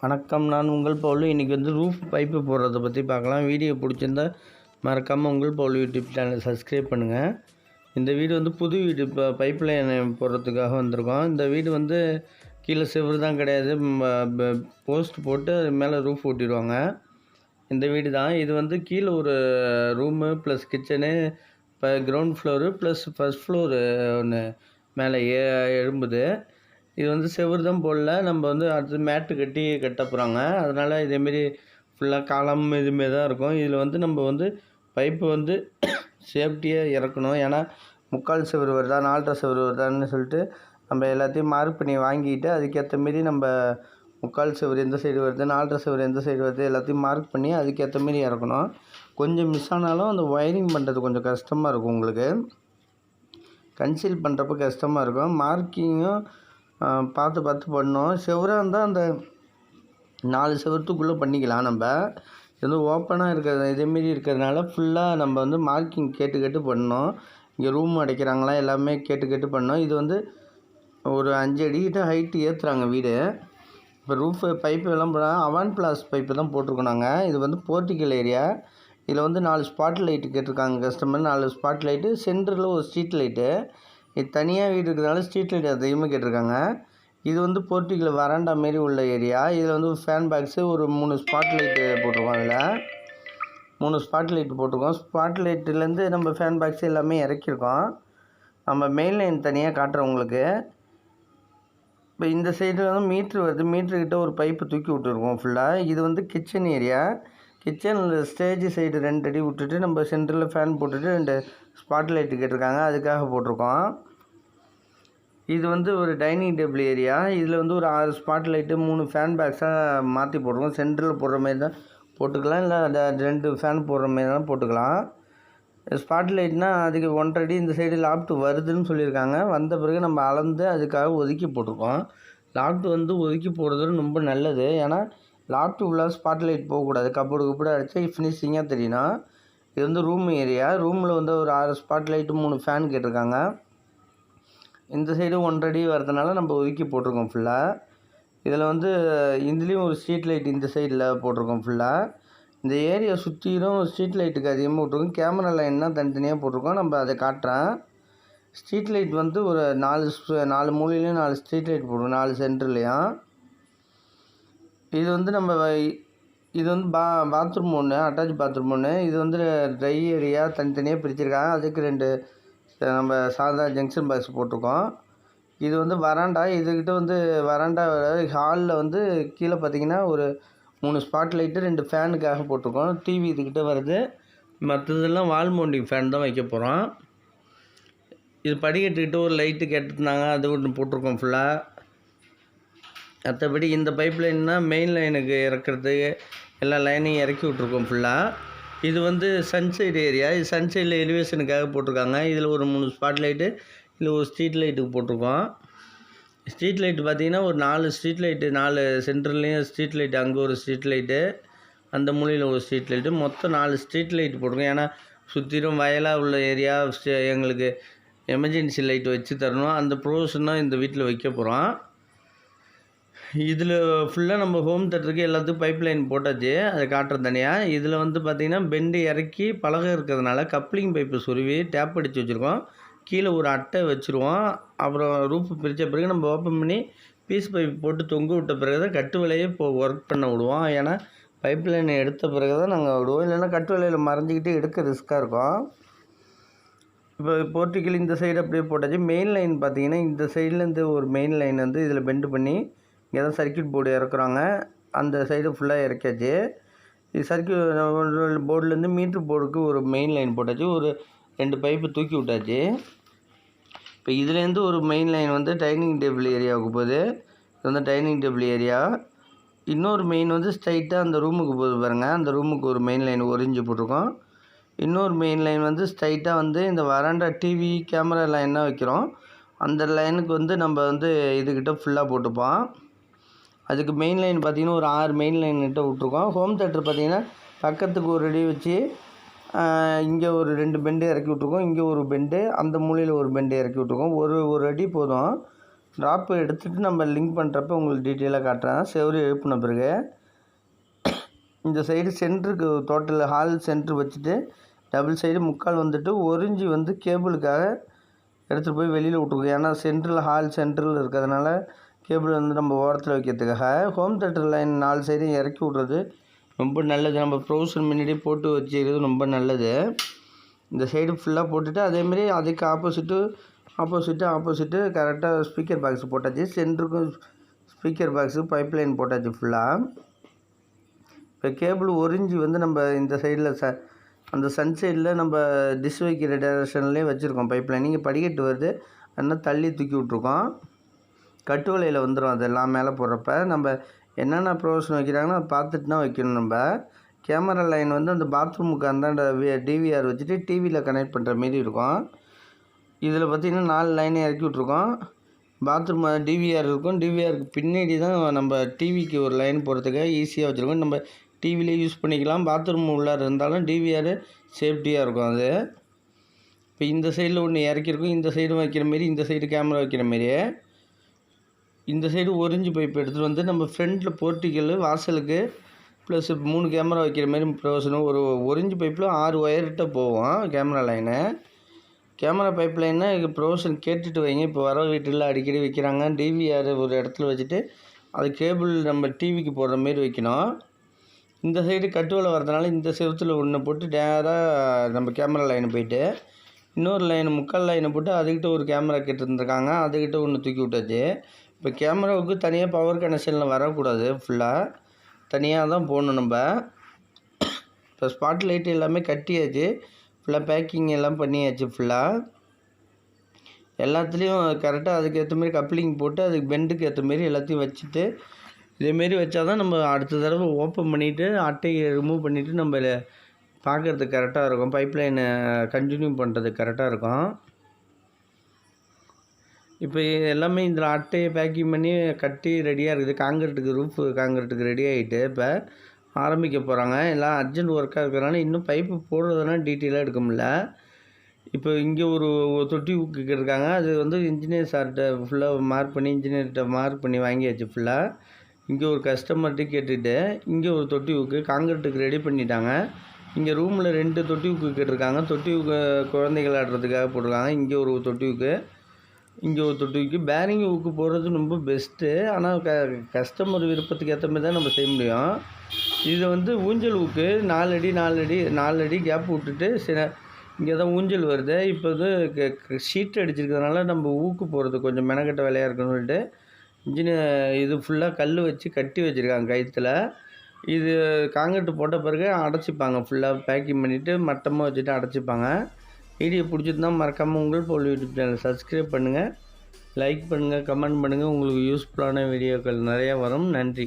வணக்கம், நான் உங்கள் பவுல். இன்றைக்கி ரூஃப் பைப்பு போடுறத பற்றி பார்க்கலாம். வீடியோ பிடிச்சிருந்தா மறக்காமல் உங்கள் பவுல் யூடியூப் சேனலை சப்ஸ்கிரைப் பண்ணுங்கள். இந்த வீடு புது வீடு, இப்போ பைப் லைன் போடுறதுக்காக வந்திருக்கோம். இந்த வீடு கீழே செவரு தான் கிடையாது, போஸ்ட் போட்டு மேலே ரூஃப் ஓட்டிடுவாங்க. இந்த வீடு தான் இது. கீழே ஒரு ரூமு ப்ளஸ் கிச்சனு, இப்போ ground floor plus first floor ஒன்று மேலே எழும்புது. இது செவுரு தான் போடல, நம்ம அடுத்து மேட்டு கட்டி கட்ட போகிறாங்க. அதனால் இதேமாரி ஃபுல்லாக காலம் இதுமாரி தான் இருக்கும். இதில் நம்ம பைப்பு சேஃப்டியாக இறக்கணும். ஏன்னா முக்கால் செவரு வருதா 4.5 செவரு வருதான்னு சொல்லிட்டு நம்ம எல்லாத்தையும் மார்க் பண்ணி வாங்கிட்டு அதுக்கேற்ற மாரி நம்ம முக்கால் செவரு எந்த சைடு வருது, 4.5 செவரு எந்த சைடு வருது எல்லாத்தையும் மார்க் பண்ணி அதுக்கேற்ற மாரி இறக்கணும். கொஞ்சம் மிஸ் ஆனாலும் அந்த ஒயரிங் பண்ணுறது கொஞ்சம் கஷ்டமாக இருக்கும். உங்களுக்கு கன்சீல் பண்ணுறப்ப கஷ்டமாக இருக்கும். மார்க்கிங்கும் பார்த்து பண்ணோம். செவராக இருந்தால் அந்த 4 செவரத்துக்குள்ளே பண்ணிக்கலாம். நம்ம இது ஓப்பனாக இருக்கிறது இதேமாரி இருக்கிறதுனால ஃபுல்லாக நம்ம மார்க்கிங் கேட்டு பண்ணோம். இங்கே ரூம் அடைக்கிறாங்களா எல்லாமே கேட்டு பண்ணோம். இது ஒரு 5 அடிக்கிட்ட ஹைட்டு ஏற்றுறாங்க வீடு. இப்போ ரூஃப் பைப்பு எல்லாம் போனால் அவான் பிளாஸ் பைப்பு தான் போட்டிருக்கோம் நாங்கள். இது போர்ட்டிக்கல் ஏரியா. இதில் 4 ஸ்பாட் லைட்டு கேட்டிருக்காங்க கஸ்டமர். 4 ஸ்பாட் லைட்டு, சென்டரில் ஒரு ஸ்ட்ரீட் லைட்டு. இது தனியாக வீடு இருக்கிறதுனால ஸ்ட்ரீட் லைட் அதிகமாக கேட்டிருக்காங்க. இது போர்ட்டிக்கில் வராண்டா மாரி உள்ள ஏரியா. இதில் ஃபேன் பாக்ஸு ஒரு 3 ஸ்பாட் லைட்டு போட்டிருக்கோம். அதில் 3 ஸ்பாட் லைட்டு போட்டிருக்கோம். ஸ்பாட் லைட்டுலேருந்து நம்ம ஃபேன் பாக்ஸு எல்லாமே இறக்கியிருக்கோம். நம்ம மெயின் லைன் தனியாக காட்டுறவங்களுக்கு. இப்போ இந்த சைடு மீட்ரு வருது. மீட்ருக்கிட்ட ஒரு பைப்பு தூக்கி விட்டுருக்கோம் ஃபுல்லாக. இது கிச்சன் ஏரியா. கிச்சனில் ஸ்டேஜ் சைடு 2 அடி விட்டுட்டு நம்ம சென்டரில் ஃபேன் போட்டுட்டு 2 ஸ்பாட் லைட்டு கேட்டிருக்காங்க, அதுக்காக போட்டிருக்கோம். இது ஒரு டைனிங் டேபிள் ஏரியா. இதில் ஒரு 6 ஸ்பாட் லைட்டு 3 ஃபேன் பாக்ஸாக மாற்றி போட்டிருக்கோம். சென்டரில் போடுற மாதிரி தான் போட்டுக்கலாம், இல்லை 2 ஃபேன் போடுற மாதிரி தான் போட்டுக்கலாம். ஸ்பாட் லைட்னால் அதுக்கு 1.5 அடி இந்த சைடு லாப்ட்டு வருதுன்னு சொல்லியிருக்காங்க. வந்த பிறகு நம்ம அளந்து அதுக்காக ஒதுக்கி போட்டிருக்கோம். லாப்ட்டு ஒதுக்கி போடுறது ரொம்ப நல்லது. ஏன்னா லாப்ட்டு உள்ளாக ஸ்பாட் லைட் போகக்கூடாது. கப்போர்டு அடித்து ஃபினிஷிங்காக தெரியணும். இது ரூம் ஏரியா. ரூமில் ஒரு 6 ஸ்பாட் லைட்டு 3 ஃபேன் கேட்டிருக்காங்க. இந்த சைடு 1.5 அடி வரதுனால நம்ம ஒதுக்கி போட்டிருக்கோம் ஃபுல்லாக. இதில் இதுலேயும் ஒரு ஸ்ட்ரீட் லைட் இந்த சைடில் போட்டிருக்கோம் ஃபுல்லாக. இந்த ஏரியா சுற்றிலும் ஸ்ட்ரீட் லைட்டுக்கு அதிகமாக விட்ருக்கோம். கேமரா லைன்னா தனித்தனியாக போட்டிருக்கோம். நம்ம அதை காட்டுறேன். ஸ்ட்ரீட் லைட் ஒரு 4 மூலையிலையும் 4 ஸ்ட்ரீட் லைட் போடுறோம், 4 சென்டர்லேயும். இது நம்ம இது பாத்ரூம் ஒன்று, அட்டாச் பாத்ரூம் ஒன்று. இது ட்ரை ஏரியா தனித்தனியாக பிரிச்சிருக்காங்க. அதுக்கு 2 நம்ம சாதா ஜங்ஷன் பாக்ஸ் போட்டிருக்கோம். இது வராண்டா. இதுக்கிட்ட வராண்டா ஹாலில் கீழே பார்த்திங்கன்னா ஒரு 3 ஸ்பாட் லைட்டு 2 ஃபேனுக்காக போட்டிருக்கோம். டிவி இதுக்கிட்ட வருது. மற்றதெல்லாம் வால் மவுண்டிங் ஃபேன் தான் வைக்க போகிறோம். இது படிக்கட்டுக்கிட்ட ஒரு லைட்டு கேட்டிருந்தாங்க, அது ஒன்று போட்டிருக்கோம் ஃபுல்லாக. மற்றபடி இந்த பைப் லைன்னா மெயின் லைனுக்கு இறக்குறதுக்கு எல்லா லைனையும் இறக்கி விட்ருக்கோம் ஃபுல்லாக. இது சன்சைடு ஏரியா. இது சன்சைடில் எலிவேஷனுக்காக போட்டிருக்காங்க. இதில் ஒரு 3 ஸ்பாட் லைட்டு, இதில் ஒரு ஸ்ட்ரீட் லைட்டுக்கு போட்டிருக்கோம். ஸ்ட்ரீட் லைட்டு பார்த்திங்கன்னா ஒரு 4 ஸ்ட்ரீட் லைட்டு, 4 சென்டர்லேயும் ஸ்ட்ரீட் லைட்டு, அங்கே ஒரு ஸ்ட்ரீட் லைட்டு, அந்த மூலையில் ஒரு ஸ்ட்ரீட் லைட்டு, மொத்தம் 4 ஸ்ட்ரீட் லைட்டு போட்டிருக்கோம். ஏன்னா சுற்றிலும் வயலாக உள்ள ஏரியா, எங்களுக்கு எமர்ஜென்சி லைட்டு வச்சு தரணும். அந்த ப்ரொவிஷனாக இந்த வீட்டில் வைக்க போகிறோம். இதில் ஃபுல்லாக நம்ம ஹோம் தேட்டருக்கு எல்லாத்துக்கும் பைப் லைன் போட்டாச்சு, அதை காட்டுறது தனியாக. இதில் பார்த்திங்கன்னா பெண்டு இறக்கி பலகை இருக்கிறதுனால கப்ளிங் பைப்பு சொருவி டேப் அடித்து வச்சுருக்கோம். கீழே ஒரு அட்டை வச்சுருவோம். அப்புறம் ரூஃப் பிரித்த பிறகு நம்ம ஓப்பன் பண்ணி பீஸ் பைப் போட்டு தொங்க விட்ட பிறகு தான் கட்டு வேலையை ஒர்க் பண்ண விடுவோம். ஏன்னா பைப் லைனை எடுத்த பிறகு தான் நாங்கள் விடுவோம். இல்லைன்னா கட்டு வேலையில் மறைஞ்சிக்கிட்டு எடுக்க ரிஸ்க்காக இருக்கும். இப்போ போர்ட்டிக்கல் இந்த சைடு அப்படியே போட்டாச்சு. மெயின் லைன் பார்த்திங்கன்னா இந்த சைட்லேருந்து ஒரு மெயின் லைன் இதில் பெண்டு பண்ணி இங்கே தான் சர்க்கியூட் போர்டு இறக்குறாங்க. அந்த சைடு ஃபுல்லாக இறக்காச்சு. இது சர்க்கியூட் போர்டுலேருந்து மீட்ரு போர்டுக்கு ஒரு மெயின் லைன் போட்டாச்சு. ஒரு 2 பைப்பு தூக்கி விட்டாச்சு. இப்போ இதுலேருந்து ஒரு மெயின் லைன் டைனிங் டேபிள் ஏரியாவுக்கு போகுது. இது டைனிங் டேபிள் ஏரியா. இன்னொரு மெயின் ஸ்ட்ரைட்டாக அந்த ரூமுக்கு போகுது பாருங்கள். அந்த ரூமுக்கு ஒரு மெயின் லைன் ஒரிஞ்சு போட்டிருக்கோம். இன்னொரு மெயின் லைன் ஸ்ட்ரைட்டாக இந்த வராண்டா டிவி கேமரா லைனாக வைக்கிறோம். அந்த லைனுக்கு நம்ம இதுக்கிட்ட ஃபுல்லாக போட்டுப்போம். அதுக்கு மெயின் லைன் பார்த்திங்கன்னா ஒரு 6 மெயின் லைன் கிட்ட விட்ருக்கோம். ஹோம் தேட்டர் பார்த்திங்கன்னா பக்கத்துக்கு ஒரு அடி வச்சு இங்கே ஒரு 2 பெண்டு இறக்கி விட்ருக்கோம். இங்கே ஒரு பெண்டு, அந்த மூலையில் ஒரு பெண்டு இறக்கி விட்ருக்கோம். ஒரு அடி போதும். ட்ராப்பு எடுத்துகிட்டு நம்ம லிங்க் பண்ணுறப்ப உங்களுக்கு டீட்டெயிலாக காட்டுறேன். செவுரு எழுப்பின பிறகு இந்த சைடு சென்டருக்கு டோட்டல் ஹால் சென்ட்ரு வச்சுட்டு டபுள் சைடு முக்கால் வந்துட்டு 1 இன்ச்சு வந்து கேபிளுக்காக எடுத்துகிட்டு போய் வெளியில் விட்ருக்கோம். ஏன்னா சென்ட்ரில் ஹால் சென்ட்ரில் இருக்கிறதுனால கேபிள் வந்து நம்ம ஓரத்தில் வைக்கிறதுக்காக ஹோம் தேட்டர் லைன் 4 சைடும் இறக்கி விட்றது ரொம்ப நல்லது. நம்ம ப்ரொவிஷன் முன்னாடியே போட்டு வச்சுக்கிறது ரொம்ப நல்லது. இந்த சைடு ஃபுல்லாக போட்டுட்டு அதேமாரி அதுக்கு ஆப்போசிட்டு கரெக்டாக ஸ்பீக்கர் பாக்ஸ் போட்டாச்சு. சென்டருக்கும் ஸ்பீக்கர் பாக்ஸு பைப் லைன் போட்டாச்சு ஃபுல்லாக. இப்போ கேபிள் 1 இன்ச்சு வந்து நம்ம இந்த சைடில் அந்த சன் சைடில் நம்ம டிஷ் வைக்கிற டைரக்ஷன்லேயே வச்சுருக்கோம் பைப் லைன். இங்கே படிக்கட்டு வருது, அதனால் தள்ளி தூக்கி விட்ருக்கோம். கட்டு வலையில் வந்துடும். அதெல்லாம் மேலே போடுறப்ப நம்ம என்னென்ன ப்ரொவிஷன் வைக்கிறாங்கன்னா அதை பார்த்துட்டு தான் வைக்கணும். நம்ம கேமரா லைன் வந்து அந்த பாத்ரூமுக்கு அந்தாண்ட டிவிஆர் வச்சுட்டு டிவியில் கனெக்ட் பண்ணுற மாரி இருக்கும். இதில் பார்த்திங்கன்னா 4 லைனை இறக்கி விட்ருக்கோம். பாத்ரூம் டிவிஆர் இருக்கும். டிவிஆருக்கு பின்னாடி தான் நம்ம டிவிக்கு ஒரு லைன் போகிறதுக்காக ஈஸியாக வச்சுருக்கோம். நம்ம டிவிலே யூஸ் பண்ணிக்கலாம். பாத்ரூம் உள்ளார இருந்தாலும் டிவிஆர் சேஃப்டியாக இருக்கும். அது இப்போ இந்த சைடில் ஒன்று இறக்கிருக்கும். இந்த சைடு வைக்கிற மாரி, இந்த சைடு கேமரா வைக்கிற மாரியே இந்த சைடு 1 இன்ச்சு பைப் எடுத்துகிட்டு வந்து நம்ம ஃப்ரண்ட்டில் போர்ட்டிக்கல் வாசலுக்கு ப்ளஸ் 3 கேமரா வைக்கிற மாரி ப்ரொவிஷனும். ஒரு 1 இன்ச்சு பைப்பில் 6 ஒயர்கிட்ட போவோம் கேமரா லைனு. கேமரா பைப் லைன்னா இது ப்ரொவிஷன் கேட்டுட்டு வைங்க. இப்போ வர வீட்டில் அடிக்கடி வைக்கிறாங்க. டிவிஆர் ஒரு இடத்துல வச்சுட்டு அது கேபிள் நம்ம டிவிக்கு போடுற மாரி வைக்கணும். இந்த சைடு கட்டுவலை வரதுனால இந்த செவத்தில் ஒன்று போட்டு நேராக நம்ம கேமரா லைனு போயிட்டு இன்னொரு லைனு முக்கால் லைனை போட்டு அதுக்கிட்ட ஒரு கேமரா கேட்டுருந்துருக்காங்க. அதுக்கிட்ட ஒன்று தூக்கி விட்டாச்சு. இப்போ கேமராவுக்கு தனியாக பவர் கனெக்ஷனில் வரக்கூடாது, ஃபுல்லாக தனியாக தான் போகணும். நம்ம இப்போ ஸ்பாட் லைட்டு எல்லாமே கட்டியாச்சு, ஃபுல்லாக பேக்கிங் எல்லாம் பண்ணியாச்சு. ஃபுல்லாக எல்லாத்துலேயும் கரெக்டாக அதுக்கேற்ற மாரி கப்ளிங் போட்டு அதுக்கு பெண்டுக்கு ஏற்ற மாரி எல்லாத்தையும் வச்சுட்டு இதேமாரி வச்சா தான் நம்ம அடுத்த தடவை ஓப்பன் பண்ணிவிட்டு அட்டையை ரிமூவ் பண்ணிவிட்டு நம்ம பார்க்குறதுக்கு கரெக்டாக இருக்கும். பைப் லைனை கண்டினியூ பண்ணுறதுக்கு கரெக்டாக இருக்கும். இப்போ எல்லாமே இந்த அட்டையை பேக்கிங் பண்ணி கட்டி ரெடியாக இருக்குது. காங்கிரீட்டுக்கு ரூஃப் காங்கிரீட்டுக்கு ரெடி ஆகிட்டு இப்போ ஆரம்பிக்க போகிறாங்க. எல்லாம் அர்ஜென்ட் ஒர்க்காக இருக்கிறனால இன்னும் பைப்பு போடுறதுனா டீட்டெயிலாக எடுக்க முடியல. இப்போ இங்கே ஒரு தொட்டி ஊக்கு இருக்காங்க. அது வந்து இன்ஜினியர் சார்கிட்ட ஃபுல்லாக மார்க் பண்ணி இன்ஜினியர்கிட்ட மார்க் பண்ணி வாங்கியாச்சு. ஃபுல்லாக இங்கே ஒரு கஸ்டமர்கிட்ட கேட்டுட்டு இங்கே ஒரு தொட்டி ஊக்கு காங்கிரீட்டுக்கு ரெடி பண்ணிட்டாங்க. இங்கே ரூமில் 2 தொட்டி ஊக்கு கேட்டிருக்காங்க. தொட்டி ஊக்கு குழந்தைகள் ஆடுறதுக்காக போட்டிருக்காங்க. இங்கே ஒரு தொட்டி ஊக்கு, இங்கே ஒரு தொட்டி ஊக்கு. பேரிங் ஊக்கு போடுறது ரொம்ப பெஸ்ட்டு. ஆனால் கஸ்டமர் விருப்பத்துக்கு ஏற்ற மாதிரி தான் நம்ம செய்ய முடியும். இதை வந்து ஊஞ்சல் ஊக்கு 4 அடி கேப் விட்டுட்டு இங்கே தான் ஊஞ்சல் வருது. இப்போ வந்து ஷீட் அடிச்சிருக்கிறதுனால நம்ம ஊக்கு போகிறது கொஞ்சம் மெனக்கட்ட வேலையாக இருக்குன்னு சொல்லிட்டு இது ஃபுல்லாக கல் வச்சு கட்டி வச்சுருக்காங்க கயிற்றுல. இது காங்கிரீட்டு போட்ட பிறகு அடைச்சிப்பாங்க. ஃபுல்லாக பேக்கிங் பண்ணிவிட்டு மட்டமாக வச்சுட்டு அடைச்சிப்பாங்க. வீடியோ பிடிச்சிருந்தால் மறக்காமல் உங்கள் போல் யூடியூப் சேனல் சப்ஸ்கிரைப் பண்ணுங்கள், லைக் பண்ணுங்கள், கமெண்ட் பண்ணுங்கள். உங்களுக்கு யூஸ்ஃபுல்லான வீடியோக்கள் நிறையா வரும். நன்றி.